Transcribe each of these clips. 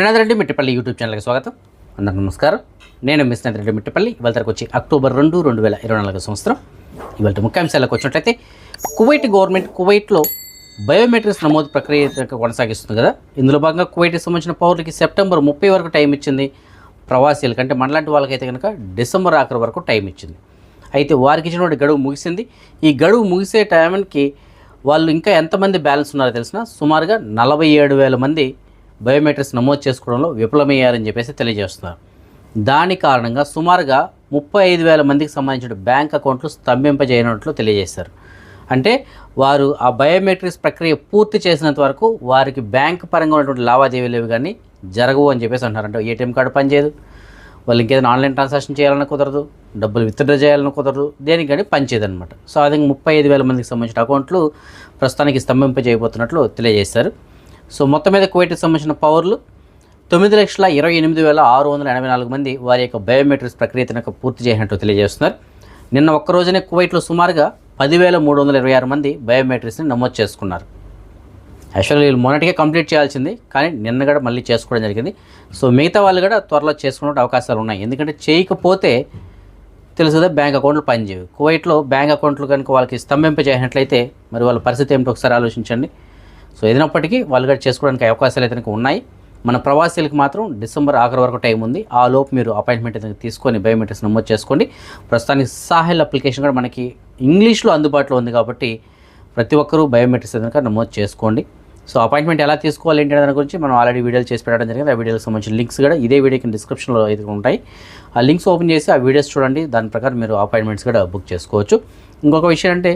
Srinath Reddy Mittapalli YouTube ఛానల్కి స్వాగతం. అందరికీ నమస్కారం. నేను శ్రీనాథ్ రెడ్డి మిట్టపల్లి. ఇవాళ తరకు వచ్చి అక్టోబర్ 2, 2024 సంవత్సరం. ఇవాళ ముఖ్యాంశాలకు వచ్చినట్లయితే కువైట్ గవర్నమెంట్ కువైట్లో బయోమెట్రిక్స్ నమోదు ప్రక్రియ కొనసాగిస్తుంది కదా. ఇందులో భాగంగా కువైట్కి సంబంధించిన పౌరులకి సెప్టెంబర్ 30 వరకు టైం ఇచ్చింది. ప్రవాసీలకు అంటే మనలాంటి వాళ్ళకైతే కనుక డిసెంబర్ ఆఖరి వరకు టైం ఇచ్చింది. అయితే వారికి ఇచ్చినటువంటి గడువు ముగిసింది. ఈ గడువు ముగిసే టైంకి వాళ్ళు ఇంకా ఎంతమంది బ్యాలెన్స్ ఉన్నారో తెలిసిన సుమారుగా 47,000 మంది బయోమెట్రిక్స్ నమోదు చేసుకోవడంలో విఫలమయ్యారని చెప్పేసి తెలియజేస్తున్నారు. దాని కారణంగా సుమారుగా 35,000 మందికి సంబంధించిన బ్యాంక్ అకౌంట్లు స్తంభింపజేయనట్లు తెలియజేశారు. అంటే వారు ఆ బయోమెట్రిక్స్ ప్రక్రియ పూర్తి చేసినంత వరకు వారికి బ్యాంక్ పరంగా ఉన్నటువంటి లావాదేవీలు కానీ జరగవు అని చెప్పేసి అంటున్నారు. అంటే ఏటీఎం కార్డు పనిచేయదు, వాళ్ళు ఇంకేదైనా ఆన్లైన్ ట్రాన్సాక్షన్ చేయాలన్నా కుదరదు, డబ్బులు విత్డ్రా చేయాలన్నా కుదరదు, దేనికి కానీ పనిచేయదనమాట. సో అదే 35,000 మందికి సంబంధించిన అకౌంట్లు ప్రస్తుతానికి స్తంభింపజేయబోతున్నట్లు తెలియజేశారు. సో మొత్తం మీద కువైట్కి సంబంధించిన పౌరులు 9,28,684 మంది వారి యొక్క బయోమెట్రిక్స్ ప్రక్రియను పూర్తి చేసినట్టు తెలియజేస్తున్నారు. నిన్న ఒక్కరోజునే కువైట్లో సుమారుగా 10,326 మంది బయోమెట్రిక్స్ని నమోదు చేసుకున్నారు. యాక్చువల్గా వీళ్ళు మొన్నటికే కంప్లీట్ చేయాల్సింది, కానీ నిన్న కూడా మళ్ళీ చేసుకోవడం జరిగింది. సో మిగతా వాళ్ళు కూడా త్వరలో చేసుకునే అవకాశాలు ఉన్నాయి. ఎందుకంటే చేయకపోతే తెలుసుదా బ్యాంక్ అకౌంట్లు పనిచేయవు. కువైట్లో బ్యాంక్ అకౌంట్లు కనుక వాళ్ళకి స్తంభింపజేసినట్లయితే మరి వాళ్ళ పరిస్థితి ఏమిటో ఒకసారి ఆలోచించండి. సో ఏదైనప్పటికీ వాళ్ళు కూడా చేసుకోవడానికి అవకాశాలు అయితే ఉన్నాయి. మన ప్రవాసీలకు మాత్రం డిసెంబర్ ఆఖరి వరకు టైం ఉంది. ఆ లోపు మీరు అపాయింట్మెంట్ అయితే తీసుకొని బయోమెట్రిక్స్ నమోదు చేసుకోండి. ప్రస్తుతానికి సాహెల్ అప్లికేషన్ కూడా మనకి ఇంగ్లీష్లో అందుబాటులో ఉంది కాబట్టి ప్రతి ఒక్కరూ బయోమెట్రిక్స్ కనుక నమోదు చేసుకోండి. సో అపాయింట్మెంట్ ఎలా తీసుకోవాలి ఏంటి దాని గురించి మనం ఆల్రెడీ వీడియోలు చేసి పెట్టడం జరిగింది. ఆ వీడియోకి సంబంధించిన లింక్స్ కూడా ఇదే వీడియోకి డిస్క్రిప్షన్లో అయితే ఉంటాయి. ఆ లింక్స్ ఓపెన్ చేసి ఆ వీడియోస్ చూడండి. దాని ప్రకారం మీరు అపాయింట్మెంట్స్ కూడా బుక్ చేసుకోవచ్చు. ఇంకొక విషయం అంటే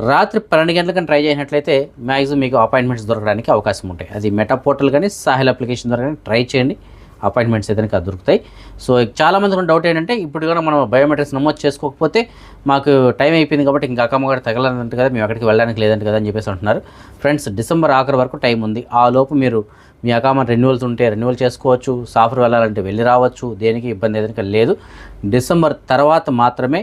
రాత్రి 12 గంటలకు ట్రై చేసినట్లయితే మ్యాక్సిమం మీకు అపాయింట్మెంట్స్ దొరకడానికి అవకాశం ఉంటాయి. అది మెటా పోర్టల్ కానీ సాహెల్ అప్లికేషన్ ద్వారా కానీ ట్రై చేయండి, అపాయింట్మెంట్స్ ఏదైనా దొరుకుతాయి. సో చాలామందికి ఉన్న డౌట్ ఏంటంటే ఇప్పుడు కూడా మనం బయోమెట్రిక్స్ నమోదు చేసుకోకపోతే మాకు టైం అయిపోయింది కాబట్టి ఇంకా అక్కమ్మ కూడా తగలనంట కదా, మేము అక్కడికి వెళ్ళడానికి లేదంట కదా అని చెప్పేసి అంటున్నారు. ఫ్రెండ్స్, డిసెంబర్ ఆఖరి వరకు టైం ఉంది. ఆ లోపు మీరు మీ అకామా రెన్యువల్స్ ఉంటే రెన్యువల్ చేసుకోవచ్చు, సాఫ్ట్వేర్ వెళ్ళాలంటే వెళ్ళి రావచ్చు, దేనికి ఇబ్బంది ఏదైనా లేదు. డిసెంబర్ తర్వాత మాత్రమే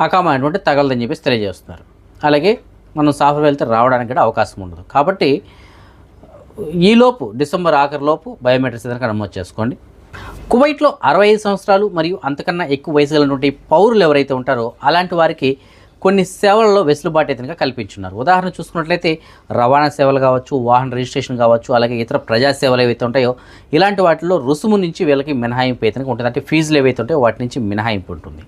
అకామా అటువంటి తగలదని చెప్పేసి తెలియజేస్తున్నారు. అలాగే మనం సాఫ్ట్వేర్ వెళ్తే రావడానికి కూడా అవకాశం ఉండదు. కాబట్టి ఈలోపు డిసెంబర్ ఆఖరిలోపు బయోమెట్రిక్స్ ఏదైనా నమోదు చేసుకోండి. కువైట్లో 65 సంవత్సరాలు మరియు అంతకన్నా ఎక్కువ వయసు కలిగినటువంటి పౌరులు ఎవరైతే ఉంటారో అలాంటి వారికి కొన్ని సేవలలో వెసులుబాటు అయితే కల్పించున్నారు. ఉదాహరణ చూసుకున్నట్లయితే రవాణా సేవలు కావచ్చు, వాహన రిజిస్ట్రేషన్ కావచ్చు, అలాగే ఇతర ప్రజా సేవలు ఏవైతే ఉంటాయో ఇలాంటి వాటిలో రుసుము నుంచి వీళ్ళకి మినహాయింపు అయితే ఉంటుంది. అంటే ఫీజులు ఏవైతే ఉంటాయో వాటి నుంచి మినహాయింపు ఉంటుంది.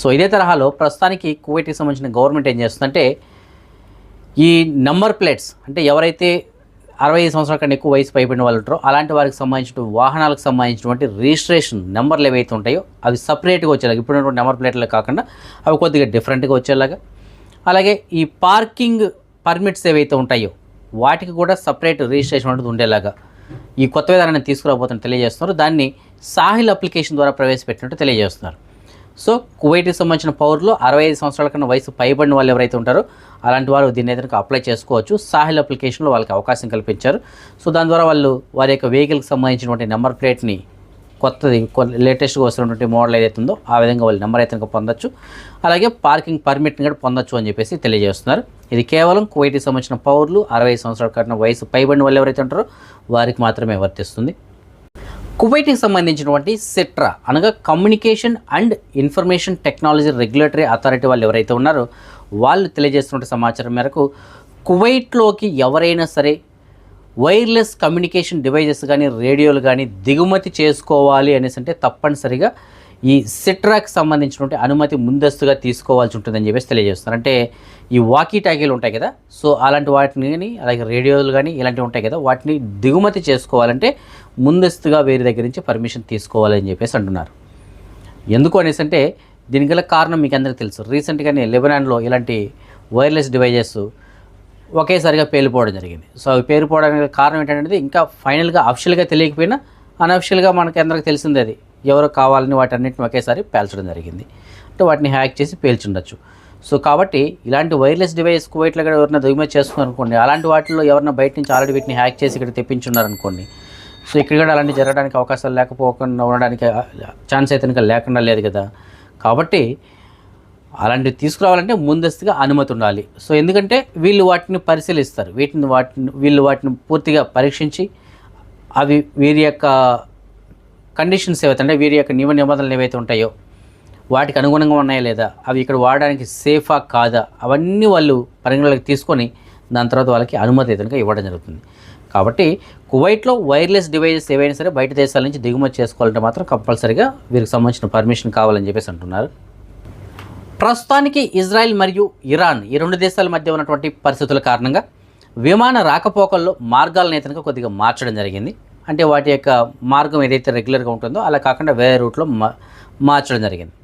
సో ఇదే తరహాలో ప్రస్తుతానికి కువైట్కి సంబంధించిన గవర్నమెంట్ ఏం చేస్తుందంటే ఈ నంబర్ ప్లేట్స్ అంటే ఎవరైతే 65 సంవత్సరాల కన్నా ఎక్కువ వయసు పైబడిన వాళ్ళు ఉంటారో అలాంటి వారికి సంబంధించిన వాహనాలకు సంబంధించినటువంటి రిజిస్ట్రేషన్ నెంబర్లు ఏవైతే ఉంటాయో అవి సపరేట్గా వచ్చేలాగా, ఇప్పుడున్నటువంటి నెంబర్ ప్లేట్లు కాకుండా అవి కొద్దిగా డిఫరెంట్గా వచ్చేలాగా, అలాగే ఈ పార్కింగ్ పర్మిట్స్ ఏవైతే ఉంటాయో వాటికి కూడా సపరేట్ రిజిస్ట్రేషన్ అనేది ఉండేలాగా ఈ కొత్త విధానాన్ని తీసుకురాబోతున్న తెలియజేస్తున్నారు. దాన్ని సాహిల్ అప్లికేషన్ ద్వారా ప్రవేశపెట్టినట్టు తెలియజేస్తున్నారు. సో కువైట్కి సంబంధించిన పౌరులు 65 సంవత్సరాల కన్నా వయసు పైబడిన వాళ్ళు ఎవరైతే ఉంటారో అలాంటి వారు దీన్ని ఏదైనా అప్లై చేసుకోవచ్చు. సాహిల్ అప్లికేషన్లో వాళ్ళకి అవకాశం కల్పించారు. సో దాని ద్వారా వాళ్ళు వారి యొక్క వెహికల్కి సంబంధించినటువంటి నెంబర్ ప్లేట్ని కొత్తది లేటెస్ట్గా వస్తున్నటువంటి మోడల్ ఏదైతే ఉందో ఆ విధంగా వాళ్ళు నెంబర్ అయితే పొందొచ్చు. అలాగే పార్కింగ్ పర్మిట్ని కూడా పొందొచ్చు అని చెప్పేసి తెలియజేస్తున్నారు. ఇది కేవలం కువైట్కి సంబంధించిన పౌరులు 65 సంవత్సరాల కన్నా వయసు పైబడిన వాళ్ళు ఎవరైతే ఉంటారో వారికి మాత్రమే వర్తిస్తుంది. కువైట్కి సంబంధించినటువంటి సెట్రా అనగా communication and information technology regulatory authority వాళ్ళు ఎవరైతే ఉన్నారో వాళ్ళు తెలియజేస్తున్న సమాచారం మేరకు కువైట్లోకి ఎవరైనా సరే వైర్లెస్ కమ్యూనికేషన్ డివైజెస్ కానీ రేడియోలు కానీ దిగుమతి చేసుకోవాలి అనేసి అంటే తప్పనిసరిగా ఈ సెట్రాకి సంబంధించినటువంటి అనుమతి ముందస్తుగా తీసుకోవాల్సి ఉంటుందని చెప్పేసి తెలియజేస్తున్నారు. అంటే ఈ వాకీ టాకీలు ఉంటాయి కదా, సో అలాంటి వాటిని కానీ అలాగే రేడియోలు కానీ ఇలాంటివి ఉంటాయి కదా, వాటిని దిగుమతి చేసుకోవాలంటే ముందస్తుగా వేరే దగ్గర నుంచి పర్మిషన్ తీసుకోవాలని చెప్పేసి అంటున్నారు. ఎందుకు అనేసి అంటే దీనికి గల కారణం మీకు అందరికీ తెలుసు. రీసెంట్గానే లెబనాన్లో ఇలాంటి వైర్లెస్ డివైజెస్ ఒకేసారిగా పేలిపోవడం జరిగింది. సో అవి పేలిపోవడానికి కారణం ఏంటంటే ఇంకా ఫైనల్గా అఫిషియల్గా తెలియకపోయినా అన్అఫిషియల్గా మనకి అందరికీ తెలిసింది. అది ఎవరు కావాలని వాటన్నిటిని ఒకేసారి పేల్చడం జరిగింది. అంటే వాటిని హ్యాక్ చేసి పేల్చుండొచ్చు. సో కాబట్టి ఇలాంటి వైర్లెస్ డివైస్ కువైట్లో కూడా ఎవరైనా దిగుమతి చేస్తున్నారు అనుకోండి, అలాంటి వాటిలో ఎవరైనా బయట నుంచి ఆల్రెడీ వీటిని హ్యాక్ చేసి ఇక్కడ తెప్పించున్నారనుకోండి, సో ఇక్కడ కూడా అలాంటి జరగడానికి అవకాశాలు లేకపోకుండా ఉండడానికి ఛాన్స్ అయితే లేకుండా లేదు కదా. కాబట్టి అలాంటివి తీసుకురావాలంటే ముందస్తుగా అనుమతి ఉండాలి. సో ఎందుకంటే వీళ్ళు వాటిని పరిశీలిస్తారు, వీళ్ళు వాటిని పూర్తిగా పరీక్షించి అవి వీరి యొక్క కండిషన్స్ ఏవైతే అంటే వీరి యొక్క నియమ నిబంధనలు ఏవైతే ఉంటాయో వాటికి అనుగుణంగా ఉన్నాయా లేదా, అవి ఇక్కడ వాడడానికి సేఫా కాదా, అవన్నీ వాళ్ళు పరిగణలోకి తీసుకొని దాని తర్వాత వాళ్ళకి అనుమతి కనుక ఇవ్వడం జరుగుతుంది. కాబట్టి కువైట్లో వైర్లెస్ డివైజెస్ ఏవైనా సరే బయట దేశాల నుంచి దిగుమతి చేసుకోవాలంటే మాత్రం కంపల్సరీగా వీరికి సంబంధించిన పర్మిషన్ కావాలని చెప్పేసి అంటున్నారు. ప్రస్తుతానికి ఇజ్రాయెల్ మరియు ఇరాన్ ఈ రెండు దేశాల మధ్య ఉన్నటువంటి పరిస్థితుల కారణంగా విమాన రాకపోకల్లో మార్గాలను అయితే కొద్దిగా మార్చడం జరిగింది. అంటే వాటి యొక్క మార్గం ఏదైతే రెగ్యులర్గా ఉంటుందో అలా కాకుండా వేరే రూట్లో మార్చడం జరిగింది.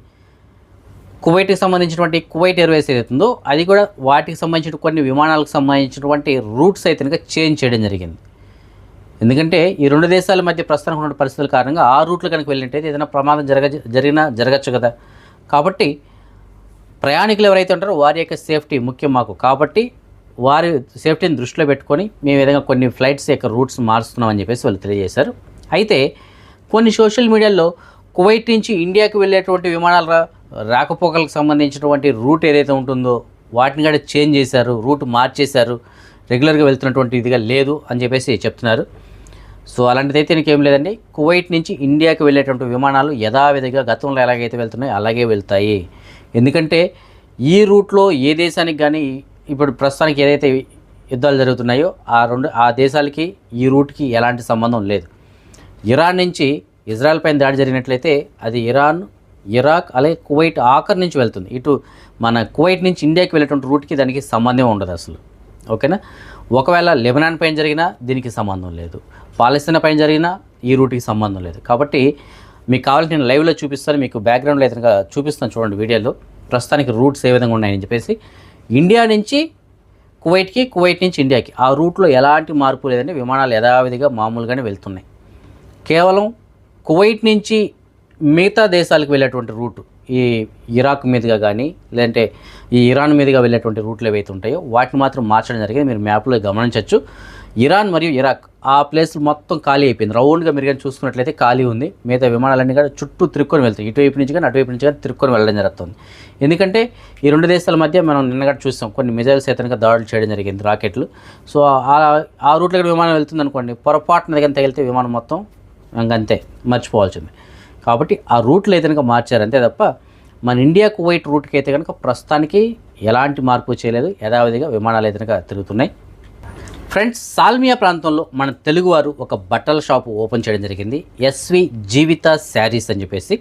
కువైట్కి సంబంధించినటువంటి కువైట్ ఎయిర్వేస్ ఏదైతుందో అది కూడా వాటికి సంబంధించిన కొన్ని విమానాలకు సంబంధించినటువంటి రూట్స్ అయితే చేంజ్ చేయడం జరిగింది. ఎందుకంటే ఈ రెండు దేశాల మధ్య ప్రస్తుతం ఉన్న పరిస్థితుల కారణంగా ఆ రూట్లో కనుక వెళ్ళినట్టయితే ఏదైనా ప్రమాదం జరగచ్చు కదా. కాబట్టి ప్రయాణికులు ఎవరైతే ఉంటారో వారి యొక్క సేఫ్టీ ముఖ్యం మాకు. కాబట్టి వారి సేఫ్టీని దృష్టిలో పెట్టుకొని మేము విధంగా కొన్ని ఫ్లైట్స్ యొక్క రూట్స్ మారుస్తున్నామని చెప్పేసి వాళ్ళు తెలియజేశారు. అయితే కొన్ని సోషల్ మీడియాలో కువైట్ నుంచి ఇండియాకి వెళ్ళేటువంటి విమానాల రాకపోకలకు సంబంధించినటువంటి రూట్ ఏదైతే ఉంటుందో వాటిని కూడా చేంజ్ చేశారు, రూట్ మార్చేశారు, రెగ్యులర్గా వెళ్తున్నటువంటి ఇదిగా లేదు అని చెప్పేసి చెప్తున్నారు. సో అలాంటిదైతే నీకేం లేదండి. కువైట్ నుంచి ఇండియాకి వెళ్ళేటువంటి విమానాలు యథావిధిగా గతంలో ఎలాగైతే వెళ్తున్నాయో అలాగే వెళ్తాయి. ఎందుకంటే ఈ రూట్లో ఏ దేశానికి కానీ ఇప్పుడు ప్రస్తుతానికి ఏదైతే యుద్ధాలు జరుగుతున్నాయో ఆ దేశాలకి ఈ రూట్కి ఎలాంటి సంబంధం లేదు. ఇరాన్ నుంచి ఇజ్రాయెల్ పైన దాడి జరిగినట్లయితే అది ఇరాన్, ఇరాక్ అలాగే కువైట్ ఆఖరి నుంచి వెళ్తుంది. ఇటు మన కువైట్ నుంచి ఇండియాకి వెళ్ళేటువంటి రూట్కి దానికి సంబంధం ఉండదు అసలు. ఓకేనా. ఒకవేళ లెబనాన్ పైన జరిగినా దీనికి సంబంధం లేదు, పాలస్తీనా పైన జరిగినా ఈ రూట్కి సంబంధం లేదు. కాబట్టి మీకు కావాలంటే నేను లైవ్లో చూపిస్తాను, మీకు బ్యాక్గ్రౌండ్లో అయితే చూపిస్తాను చూడండి వీడియోలో ప్రస్తుతానికి రూట్స్ ఏ విధంగా ఉన్నాయని చెప్పేసి. ఇండియా నుంచి కువైట్కి, కువైట్ నుంచి ఇండియాకి ఆ రూట్లో ఎలాంటి మార్పు లేదండి. విమానాలు యథావిధిగా మామూలుగానే వెళ్తున్నాయి. కేవలం కువైట్ నుంచి మిగతా దేశాలకు వెళ్ళేటువంటి రూటు ఈ ఇరాక్ మీదుగా కానీ లేదంటే ఈ ఇరాన్ మీదుగా వెళ్ళేటువంటి రూట్లు ఏవైతే ఉంటాయో వాటిని మాత్రం మార్చడం జరిగింది. మీరు మ్యాప్లో గమనించవచ్చు. ఇరాన్ మరియు ఇరాక్ ఆ ప్లేస్లు మొత్తం ఖాళీ అయిపోయింది. రౌండ్గా మీరు కానీ చూసుకున్నట్లయితే ఖాళీ ఉంది. మిగతా విమానాలన్నీ కూడా చుట్టూ తిరుక్కొని వెళ్తాయి. ఇటువైపు నుంచి కానీ అటువైపు నుంచి కానీ తిరుక్కొని వెళ్ళడం జరుగుతుంది. ఎందుకంటే ఈ రెండు దేశాల మధ్య మనం నిన్నగా చూస్తాం కొన్ని మిజైల్స్ అయితే దాడులు చేయడం జరిగింది, రాకెట్లు. సో ఆ రూట్లో విమానం వెళ్తుంది అనుకోండి, పొరపాటున దగ్గర తగిలితే విమానం మొత్తం అంతే మర్చిపోవాల్సింది. కాబట్టి ఆ రూట్లు అయితే కనుక మార్చారు అంతే తప్ప మన ఇండియా కువైట్ రూట్కి అయితే కనుక ప్రస్తుతానికి ఎలాంటి మార్పు చేయలేదు. యథావిధిగా విమానాలు అయితే కనుక తిరుగుతున్నాయి. ఫ్రెండ్స్, సాల్మియా ప్రాంతంలో మన తెలుగువారు ఒక బట్టల షాపు ఓపెన్ చేయడం జరిగింది. ఎస్వి జీవిత శారీస్ అని చెప్పేసి.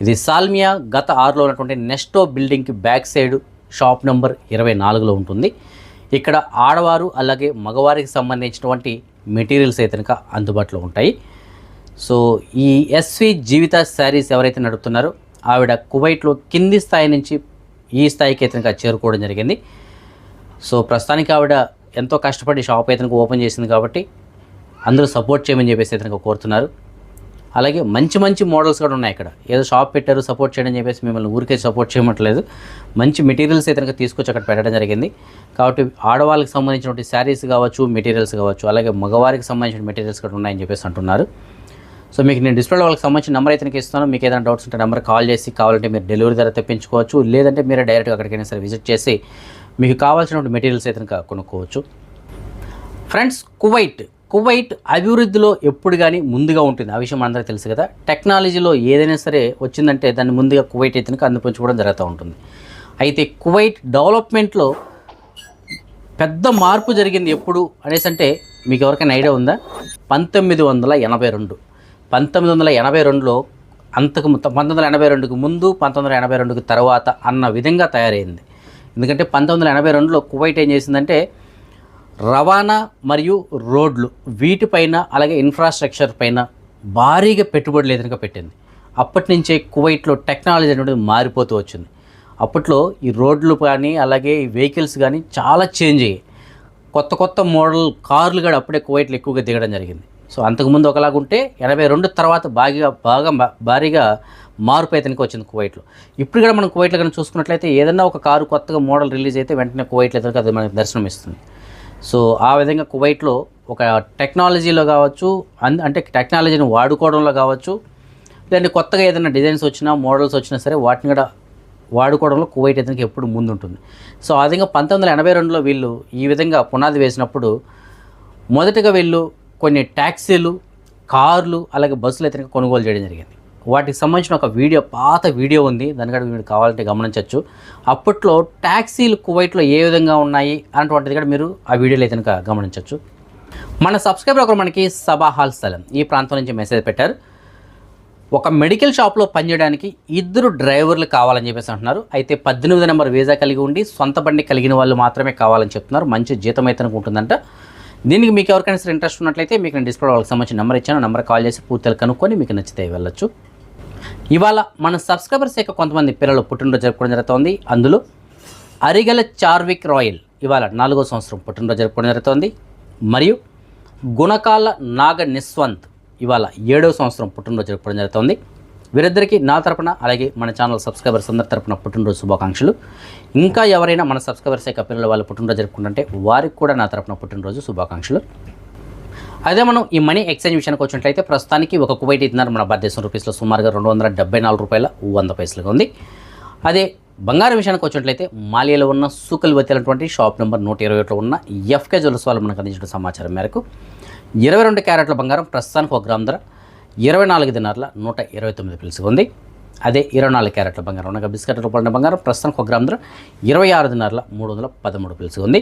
ఇది సాల్మియా గత 6లో ఉన్నటువంటి నెస్టో బిల్డింగ్కి బ్యాక్ సైడ్ షాప్ నెంబర్ 24లో ఉంటుంది. ఇక్కడ ఆడవారు అలాగే మగవారికి సంబంధించినటువంటి మెటీరియల్స్ అయితే కనుక అందుబాటులో ఉంటాయి. సో ఈ ఎస్వి జీవిత శారీస్ ఎవరైతే నడుపుతున్నారో ఆవిడ కువైట్లో కింది స్థాయి నుంచి ఈ స్థాయికి అయితే కనుక చేరుకోవడం జరిగింది. సో ప్రస్తుతానికి ఆవిడ ఎంతో కష్టపడి షాప్ అయితే ఓపెన్ చేసింది కాబట్టి అందరూ సపోర్ట్ చేయమని చెప్పేసి అయితే కోరుతున్నారు. అలాగే మంచి మంచి మోడల్స్ కూడా ఉన్నాయి. ఇక్కడ ఏదో షాప్ పెట్టారు సపోర్ట్ చేయడం చెప్పేసి మిమ్మల్ని ఊరికే సపోర్ట్ చేయమట్లేదు. మంచి మెటీరియల్స్ అయితే తీసుకొచ్చి అక్కడ పెట్టడం జరిగింది. కాబట్టి ఆడవాళ్ళకి సంబంధించినటువంటి శారీస్ కావచ్చు, మెటీరియల్స్ కావచ్చు, అలాగే మగవారికి సంబంధించిన మెటీరియల్స్ కూడా ఉన్నాయని చెప్పేసి అంటున్నారు. సో మీకు నేను డిస్ప్లేలో వాళ్ళకి సంబంధించిన నెంబర్ అయితే ఇస్తాను. మీకు ఏదైనా డౌట్స్ ఉంటే నెంబర్ కాల్ చేసి కావాలంటే మీరు డెలివరీ ధర తెప్పించుకోవచ్చు, లేదంటే మీరు డైరెక్ట్గా అక్కడికైనా సరే విజిట్ చేసి మీకు కావాల్సినటువంటి మెటీరియల్స్ అయితే కొనుక్కోవచ్చు. ఫ్రెండ్స్, కువైట్ అభివృద్ధిలో ఎప్పుడు కానీ ముందుగా ఉంటుంది. ఆ విషయం అందరికీ తెలుసు కదా. టెక్నాలజీలో ఏదైనా సరే వచ్చిందంటే దాన్ని ముందుగా కువైట్ అయితే అందిపుంచుకోవడం జరుగుతూ ఉంటుంది. అయితే కువైట్ డెవలప్మెంట్లో పెద్ద మార్పు జరిగింది ఎప్పుడు అనేసి అంటే మీకు ఎవరికైనా ఐడియా ఉందా? 1982. 1982లో 1982కి ముందు 1982కి తర్వాత అన్న విధంగా తయారైంది. ఎందుకంటే 1982లో కువైట్ ఏం చేసిందంటే రవాణా మరియు రోడ్లు వీటిపైన అలాగే ఇన్ఫ్రాస్ట్రక్చర్ పైన భారీగా పెట్టుబడులు ఎదురుగా పెట్టింది. అప్పటి నుంచే కువైట్లో టెక్నాలజీ అనేది మారిపోతూ వచ్చింది. అప్పట్లో ఈ రోడ్లు కానీ అలాగే ఈ వెహికల్స్ కానీ చాలా చేంజ్ అయ్యాయి. కొత్త మోడల్ కార్లు కూడా అప్పుడే కువైట్లో ఎక్కువగా దిగడం జరిగింది. సో అంతకుముందు ఒకలాగుంటే 82 తర్వాత భారీగా మార్పు అయితే వచ్చింది కువైట్లో. ఇప్పుడు కూడా మనం కువైట్లో కానీ చూసుకున్నట్లయితే ఏదైనా ఒక కారు కొత్తగా మోడల్ రిలీజ్ అయితే వెంటనే కువైట్లో అయితే అది మనకి దర్శనం ఇస్తుంది. సో ఆ విధంగా కువైట్లో ఒక టెక్నాలజీలో కావచ్చు, అంటే టెక్నాలజీని వాడుకోవడంలో కావచ్చు, లేదంటే కొత్తగా ఏదైనా డిజైన్స్ వచ్చినా మోడల్స్ వచ్చినా సరే వాటిని కూడా వాడుకోవడంలో కువైట్ అయితే ఎప్పుడు ముందు ఉంటుంది. సో ఆ విధంగా 1982లో వీళ్ళు ఈ విధంగా పునాది వేసినప్పుడు మొదటగా వీళ్ళు కొన్ని ట్యాక్సీలు, కార్లు, అలాగే బస్సులు అయితే కొనుగోలు చేయడం జరిగింది. వాటికి సంబంధించిన ఒక వీడియో, పాత వీడియో ఉంది, దానికంటే మీరు కావాలంటే గమనించవచ్చు. అప్పట్లో ట్యాక్సీలు కువైట్లో ఏ విధంగా ఉన్నాయి అన్నటువంటిది కూడా మీరు ఆ వీడియోలో అయితే కనుక గమనించవచ్చు. మన సబ్స్క్రైబర్ ఒకరు మనకి సబాహాల్ సలం ఈ ప్రాంతం నుంచి మెసేజ్ పెట్టారు. ఒక మెడికల్ షాప్లో పనిచేయడానికి 2 డ్రైవర్లు కావాలని చెప్పేసి అంటున్నారు. అయితే 18 నెంబర్ వీసా కలిగి ఉండి సొంత బండి కలిగిన వాళ్ళు మాత్రమే కావాలని చెప్తున్నారు. మంచి జీతం అయితే ఉంటుందంట. దీనికి మీకు ఎవరికైనా సరే ఇంట్రెస్ట్ ఉన్నట్లయితే మీకు నేను డిస్ప్లే వాళ్ళకి సంబంధించిన నెంబర్ ఇచ్చాను. నెంబర్ కాల్ చేసి పూర్తిగా కనుక్కొని మీకు నచ్చితే వెళ్ళొచ్చు. ఇవాళ మన సబ్స్క్రైబర్స్ యొక్క కొంతమంది పిల్లలు పుట్టినరోజు జరుపుకోవడం జరుగుతోంది. అందులో అరిగల చార్విక్ రాయల్ ఇవాళ 4వ సంవత్సరం పుట్టినరోజు జరుపుకోవడం జరుగుతోంది. మరియు గుణకాల నాగ నిస్వంత్ ఇవాళ 7వ సంవత్సరం పుట్టినరోజు జరుపుకోవడం జరుగుతోంది. వీరిద్దరికీ నా తరపున, అలాగే మన ఛానల్ సబ్స్క్రైబర్స్ అందరి తరపున పుట్టినరోజు శుభాకాంక్షలు. ఇంకా ఎవరైనా మన సబ్స్క్రైబర్స్ యొక్క పిల్లలు వాళ్ళు పుట్టినరోజు జరుపుకుంటుంటే వారికి కూడా నా తరపున పుట్టినరోజు శుభాకాంక్షలు. అదే మనం ఈ మనీ ఎక్స్చేంజ్ విషయానికి వచ్చినట్లయితే ప్రస్తుతానికి ఒక కువైట్ ఇస్తున్నారు మన భారతదేశం రూపీస్లో సుమారుగా $274.1 ఉంది. అదే బంగారం విషయానికి వచ్చినట్లయితే మాలియాలో ఉన్న సూకల్వతి అనేటువంటి షాప్ నెంబర్ 121లో ఉన్న ఎఫ్కే జ్యువెలర్స్ వాళ్ళు మనకు అందించిన సమాచారం మేరకు 22 క్యారెట్ల బంగారం ప్రస్తుతానికి 1 గ్రామ్ ధర 24 దినార్ల 129 పిలుసుగా ఉంది. అదే 24 క్యారెట్ల బంగారం అనగా బిస్కెట్ రూపాయల బంగారం ప్రస్తుతానికి 1 గ్రామ్ ధర 26 దినార్ల 313 పిలుసుగా ఉంది.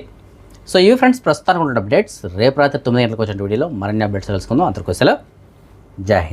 సో ఈ ఫ్రెండ్స్ ప్రస్తుతానికి ఉన్న అప్డేట్స్. రేపు రాత్రి 9 గంటలకు వచ్చిన వీడియోలో మరిన్ని అప్డేట్స్ తెలుసుకుందాం. అంతకు సెలవు. జై హింద్.